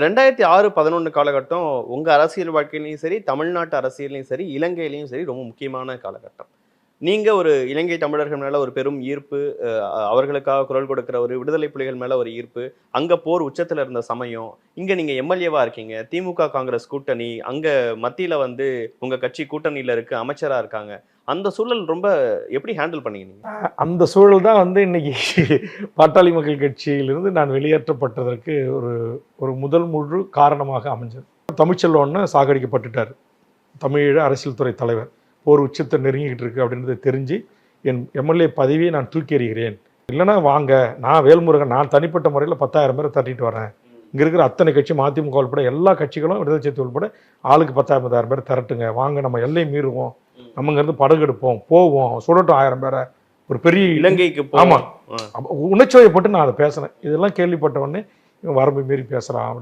2006-11 காலகட்டம் உங்க அரசியல் வாழ்க்கையிலயும் சரி, தமிழ்நாட்டு அரசியல்லயும் சரி, இலங்கையிலயும் சரி ரொம்ப முக்கியமான காலகட்டம். நீங்க ஒரு இலங்கை தமிழர்கள் மேல ஒரு பெரும் ஈர்ப்பு, அவர்களுக்காக குரல் கொடுக்கிற ஒரு விடுதலை புலிகள் மேல ஒரு ஈர்ப்பு, அங்க போர் உச்சத்துல இருந்த சமயம், இங்க நீங்க எம்எல்ஏவா இருக்கீங்க. திமுக, காங்கிரஸ் கூட்டணி, அங்க மத்தியில வந்து உங்க கட்சி கூட்டணியில இருக்கு, அமைச்சரா இருக்காங்க. அந்த சூழல் ரொம்ப எப்படி ஹேண்டில் பண்ணீங்க நீங்க? அந்த சூழல் தான் வந்து இன்னைக்கு பாட்டாளி மக்கள் கட்சியிலிருந்து நான் வெளியேற்றப்பட்டதற்கு ஒரு ஒரு முதல் முழு காரணமாக அமைஞ்சது. தமிழ்ச்செல்வன்னு சாகடிக்கப்பட்டுட்டார், தமிழீழ அரசியல் துறை தலைவர். போர் உச்சத்தை நெருங்கிக்கிட்டு இருக்கு அப்படின்றத தெரிஞ்சு என் எம்எல்ஏ பதவியை நான் தூக்கி எறிகிறேன், இல்லைன்னா வாங்க, நான் வேல்முருகன், நான் தனிப்பட்ட முறையில் 10,000 பேரை தட்டிட்டு வரேன். இங்கே இருக்கிற அத்தனை கட்சி, மதிமுக உள்பட எல்லா கட்சிகளும், விடுதலை சிறுத்தை உள்பட ஆளுக்கு 10,000 பேர் திரட்டுங்க, வாங்க நம்ம எல்லை மீறுவோம், நம்ம இங்கேருந்து படகு எடுப்போம், போவோம், சுடட்டும் 1000 பேரை, ஒரு பெரிய இலங்கைக்கு ஆமாம் உணர்ச்சிவயப்பட்டு நான் அதை பேசுனேன். இதெல்லாம் கேள்விப்பட்ட உடனே இவன் வரம்பு மீறி பேசுகிறான் அப்படின்னு